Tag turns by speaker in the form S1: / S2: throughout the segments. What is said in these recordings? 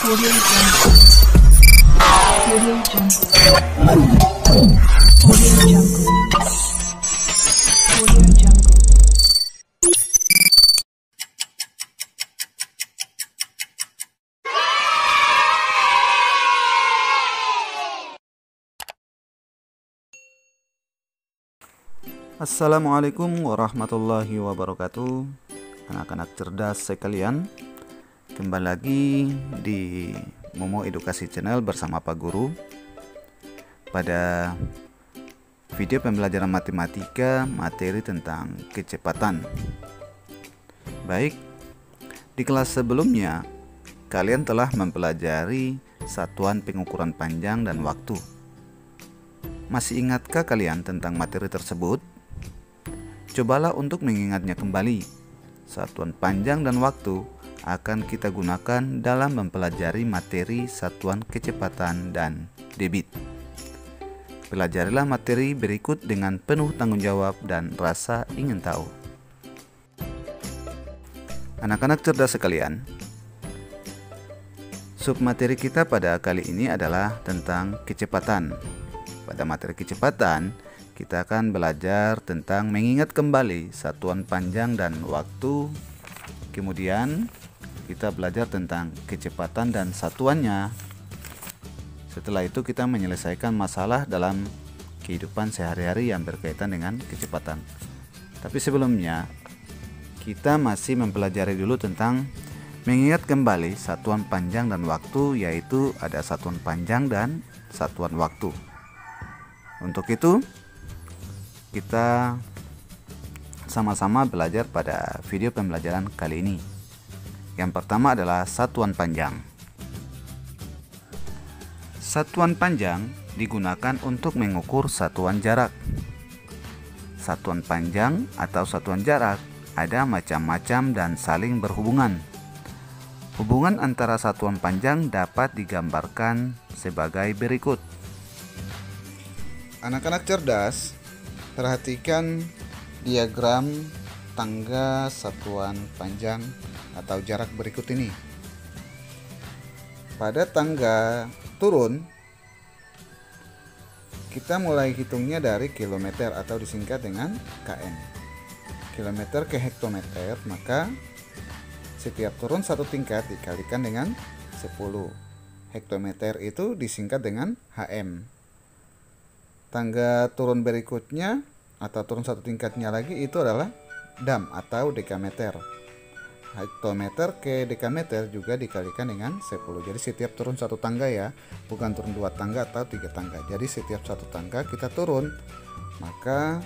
S1: Audio Jungle. Audio Jungle. Audio Jungle. Audio Jungle.
S2: Assalamualaikum warahmatullahi wabarakatuh. Anak-anak cerdas sekalian, kembali lagi di Momo Edukasi Channel bersama Pak Guru. Pada video pembelajaran matematika materi tentang kecepatan. Baik, di kelas sebelumnya kalian telah mempelajari satuan pengukuran panjang dan waktu. Masih ingatkah kalian tentang materi tersebut? Cobalah untuk mengingatnya kembali. Satuan panjang dan waktu akan kita gunakan dalam mempelajari materi satuan kecepatan dan debit. Pelajarilah materi berikut dengan penuh tanggung jawab dan rasa ingin tahu. Anak-anak cerdas sekalian, submateri kita pada kali ini adalah tentang kecepatan. Pada materi kecepatan, kita akan belajar tentang mengingat kembali satuan panjang dan waktu. Kemudian kita belajar tentang kecepatan dan satuannya. Setelah itu kita menyelesaikan masalah dalam kehidupan sehari-hari yang berkaitan dengan kecepatan. Tapi sebelumnya kita masih mempelajari dulu tentang mengingat kembali satuan panjang dan waktu, yaitu ada satuan panjang dan satuan waktu. Untuk itu kita sama-sama belajar pada video pembelajaran kali ini. Yang pertama adalah satuan panjang. Satuan panjang digunakan untuk mengukur satuan jarak. Satuan panjang atau satuan jarak ada macam-macam dan saling berhubungan. Hubungan antara satuan panjang dapat digambarkan sebagai berikut. Anak-anak cerdas, perhatikan diagram tangga satuan panjang atau jarak berikut ini. Pada tangga turun, kita mulai hitungnya dari kilometer atau disingkat dengan km. Kilometer ke hektometer, maka setiap turun satu tingkat dikalikan dengan 10. Hektometer itu disingkat dengan hm. Tangga turun berikutnya atau turun satu tingkatnya lagi itu adalah dam atau dekameter. Hektometer ke dekameter juga dikalikan dengan 10. Jadi setiap turun satu tangga ya, bukan turun dua tangga atau tiga tangga. Jadi setiap satu tangga kita turun, maka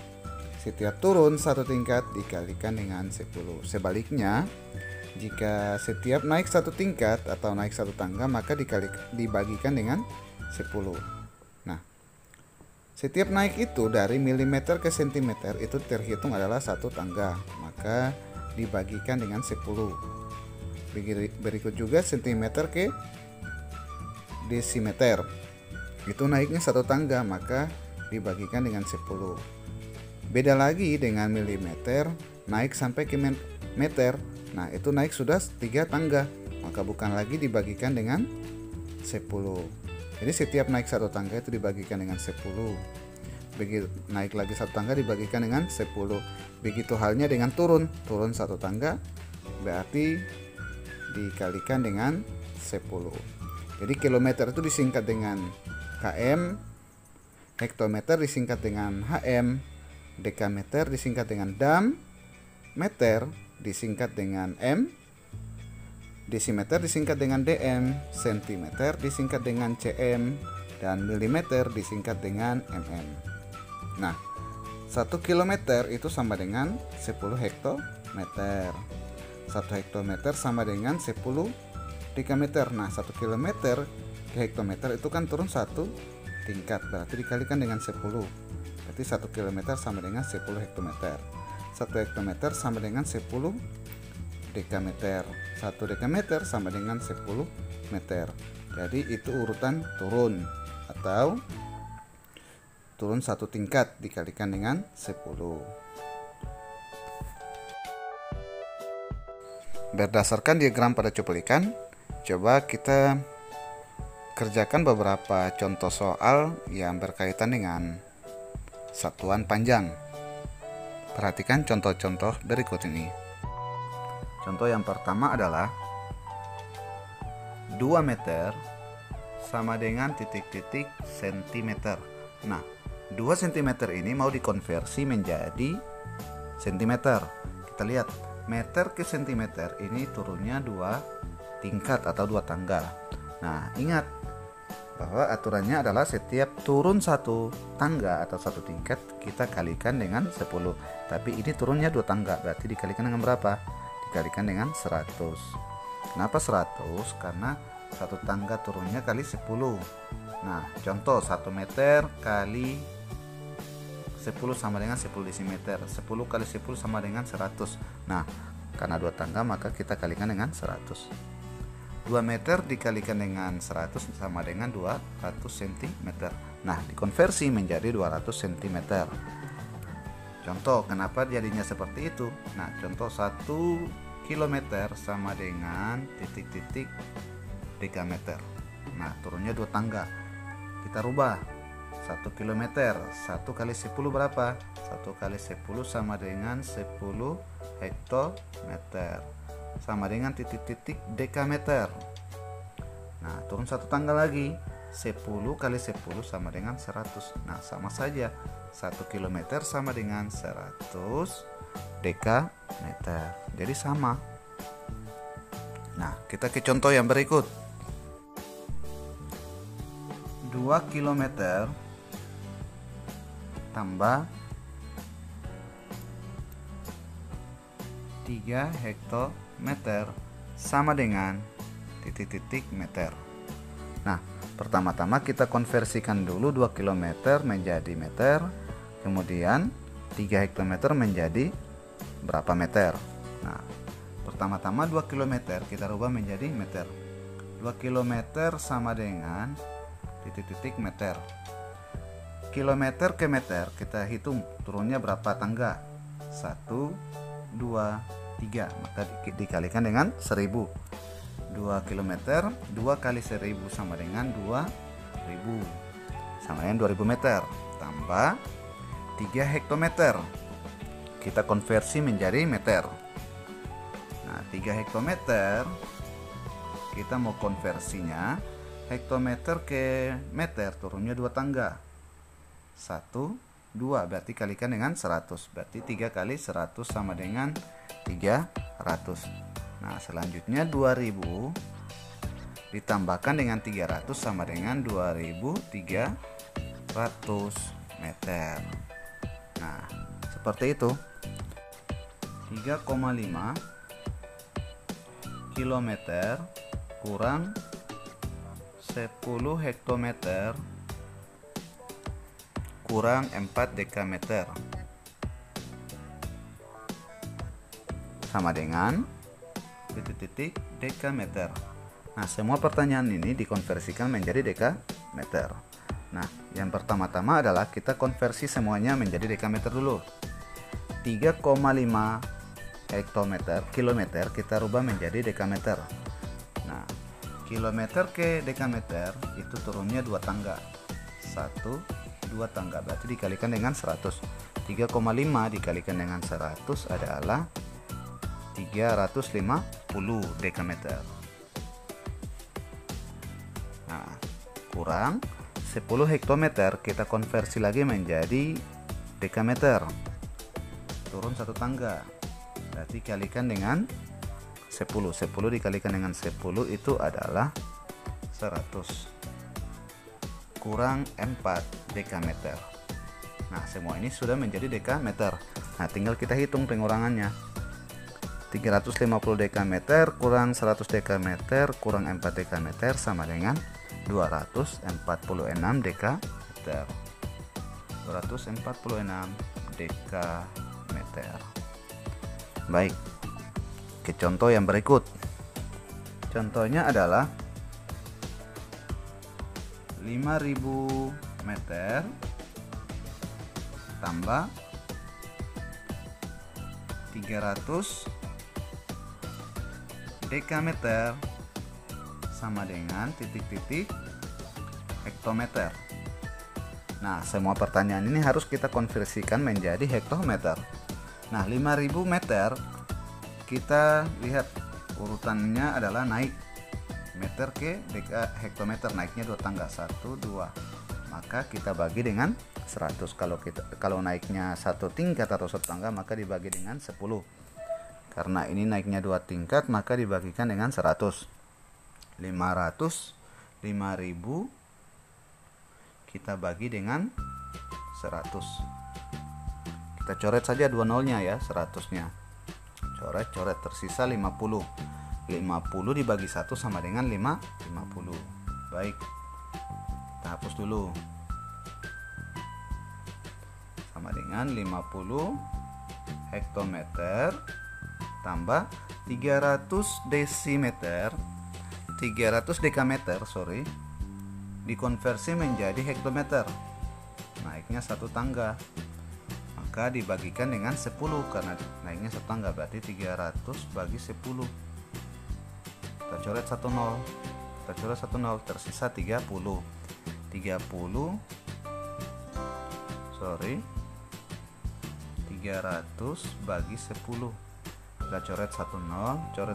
S2: setiap turun satu tingkat dikalikan dengan 10. Sebaliknya, jika setiap naik satu tingkat atau naik satu tangga, maka dibagikan dengan 10. Nah, setiap naik itu dari milimeter ke sentimeter itu terhitung adalah satu tangga, maka dibagikan dengan 10. Berikut juga sentimeter ke desimeter, itu naiknya satu tangga, maka dibagikan dengan 10. Beda lagi dengan milimeter, naik sampai ke meter, nah itu naik sudah 3 tangga, maka bukan lagi dibagikan dengan 10. Jadi setiap naik satu tangga itu dibagikan dengan 10. Begitu naik lagi satu tangga dibagikan dengan 10. Begitu halnya dengan turun satu tangga berarti dikalikan dengan 10. Jadi kilometer itu disingkat dengan km, hektometer disingkat dengan hm, dekameter disingkat dengan dam, meter disingkat dengan m, desimeter disingkat dengan dm, sentimeter disingkat dengan cm, dan milimeter disingkat dengan mm. Nah, 1 kilometer itu sama dengan 10 hektometer. 1 hektometer sama dengan 10 dekameter. Nah, 1 kilometer ke hektometer itu kan turun satu tingkat, berarti dikalikan dengan 10. Berarti 1 kilometer sama dengan 10 hektometer. 1 hektometer sama dengan 10 dekameter. 1 dekameter sama dengan 10 meter. Jadi itu urutan turun atau turun satu tingkat dikalikan dengan 10. Berdasarkan diagram pada cuplikan, coba kita kerjakan beberapa contoh soal yang berkaitan dengan satuan panjang. Perhatikan contoh-contoh berikut ini. Contoh yang pertama adalah 2 meter sama dengan titik-titik sentimeter. Nah, 2 cm ini mau dikonversi menjadi sentimeter. Kita lihat, meter ke sentimeter ini turunnya 2 tingkat atau 2 tangga. Nah, ingat bahwa aturannya adalah setiap turun 1 tangga atau 1 tingkat kita kalikan dengan 10. Tapi ini turunnya 2 tangga, berarti dikalikan dengan berapa? Dikalikan dengan 100. Kenapa 100? Karena 1 tangga turunnya kali 10. Nah, contoh 1 meter kali 10 sama dengan 10 desimeter. 10 kali 10 sama dengan 100. Nah, karena 2 tangga maka kita kalikan dengan 100. 2 meter dikalikan dengan 100 sama dengan 200 cm. Nah, dikonversi menjadi 200 cm. Contoh, kenapa jadinya seperti itu? Nah, contoh 1 km sama dengan titik-titik dekameter. Nah, turunnya 2 tangga. Kita rubah. 1 km, 1 kali 10 berapa? 1 kali 10 sama dengan 10 hektometer. Sama dengan titik-titik dekameter. Nah, turun 1 tangga lagi. 10 kali 10 sama dengan 100. Nah, sama saja. 1 km sama dengan 100 dekameter. Jadi sama. Nah, kita ke contoh yang berikut. 2 km tambah 3 hektometer sama dengan titik-titik meter. Nah, pertama-tama kita konversikan dulu 2 km menjadi meter, kemudian 3 hektometer menjadi berapa meter. Nah, pertama-tama 2 km kita rubah menjadi meter. 2 km sama dengan titik-titik meter. Kilometer ke meter kita hitung turunnya berapa tangga. 1, 2, 3. Maka dikalikan dengan 1000. 2 km 2 kali 1000 sama dengan 2000. Sama dengan 2000 meter. Tambah 3 hektometer. Kita konversi menjadi meter. Nah, 3 hektometer kita mau konversinya hektometer ke meter, turunnya 2 tangga. 1, 2, berarti kalikan dengan 100. Berarti 3 kali 100 sama dengan 300. Nah, selanjutnya 2000 ditambahkan dengan 300 sama dengan 2300 meter. Nah, seperti itu. 3,5 kilometer kurang 10 hektometer kurang 4 dekameter sama dengan titik-titik dekameter. Nah, semua pertanyaan ini dikonversikan menjadi dekameter. Nah, yang pertama-tama adalah kita konversi semuanya menjadi dekameter dulu. 3,5 hektometer kilometer kita rubah menjadi dekameter. Nah, kilometer ke dekameter itu turunnya 2 tangga. 1, 2 tangga, berarti dikalikan dengan 100. 3,5 dikalikan dengan 100 adalah 350 dekameter. Nah, kurang 10 hektometer kita konversi lagi menjadi dekameter. Turun 1 tangga. Berarti kalikan dengan 10. 10 dikalikan dengan 10 itu adalah 100. Kurang 4 dekameter. Nah, semua ini sudah menjadi dekameter. Nah, tinggal kita hitung pengurangannya. 350 dekameter kurang 100 dekameter kurang 4 dekameter sama dengan 246 dekameter. 246 dekameter. Baik, ke contoh yang berikut. Contohnya adalah 5000 meter tambah 300 dekameter sama dengan titik-titik hektometer. Nah, semua pertanyaan ini harus kita konversikan menjadi hektometer. Nah, 5000 meter kita lihat urutannya adalah naik meter ke hektometer, naiknya 2 tangga, 1 2. Maka kita bagi dengan 100. Kalau naiknya 1 tingkat atau 1 tangga maka dibagi dengan 10. Karena ini naiknya 2 tingkat maka dibagikan dengan 100. 5000 kita bagi dengan 100. Kita coret saja 2 nolnya ya, 100-nya. Coret, tersisa 50. 50 dibagi 1 sama dengan 50. Baik, kita hapus dulu. Sama dengan 50 hektometer tambah 300 desimeter, 300 dekameter, dikonversi menjadi hektometer. Naiknya 1 tangga. Maka dibagikan dengan 10 karena naiknya 1 tangga, berarti 300 bagi 10. Kita coret 1 nol, tersisa 30. 300 bagi 10. Kita coret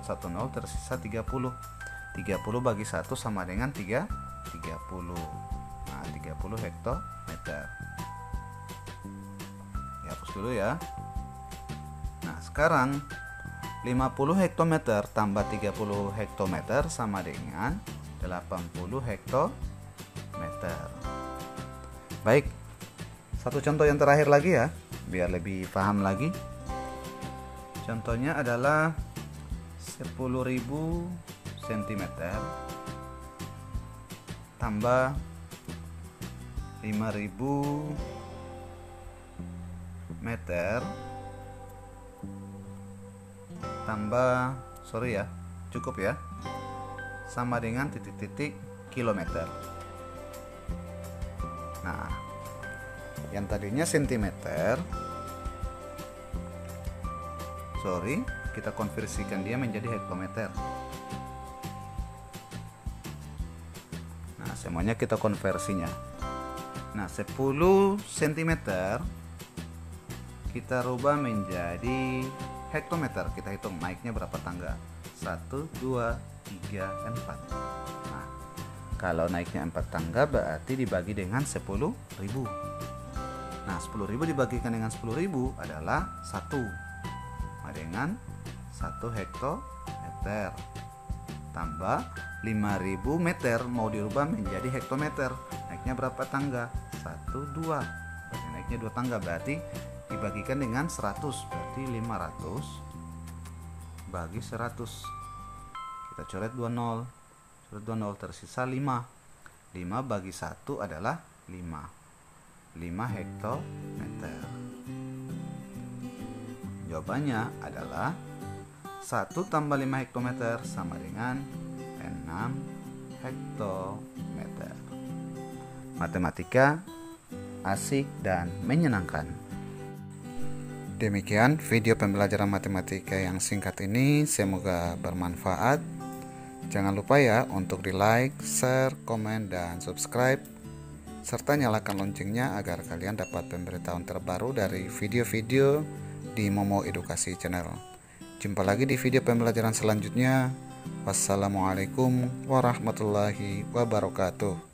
S2: 1 nol, tersisa 30. 30 bagi 1 sama dengan 30. Nah, 30 hektometer. Dihapus dulu ya. Nah, sekarang 50 hektometer tambah 30 hektometer sama dengan 80 hektometer. Baik, satu contoh yang terakhir lagi ya, biar lebih paham lagi. Contohnya adalah 10.000 cm tambah 5.000 meter tambah cukup ya, sama dengan titik-titik kilometer. Nah, yang tadinya sentimeter, kita konversikan dia menjadi hektometer. Nah, semuanya kita konversinya. Nah, 10 cm kita rubah menjadi hektometer. Kita hitung naiknya berapa tangga. 1, 2, 3, 4. Nah, kalau naiknya 4 tangga berarti dibagi dengan 10.000. Nah, 10.000 dibagikan dengan 10.000 adalah 1. Dengan 1 hektometer tambah 5.000 meter mau dirubah menjadi hektometer. Naiknya berapa tangga? 1, 2. Berarti naiknya 2 tangga, berarti dibagikan dengan 100, berarti 500 bagi 100. Kita coret 2 nol, tersisa 5. 5 bagi 1 adalah 5 hektometer. Jawabannya adalah 1 tambah 5 hektometer sama dengan 6 hektometer. Matematika asik dan menyenangkan. Demikian video pembelajaran matematika yang singkat ini, semoga bermanfaat. Jangan lupa ya untuk di like, share, komen, dan subscribe, serta nyalakan loncengnya agar kalian dapat pemberitahuan terbaru dari video-video di Momo Edukasi Channel. Jumpa lagi di video pembelajaran selanjutnya. Wassalamualaikum warahmatullahi wabarakatuh.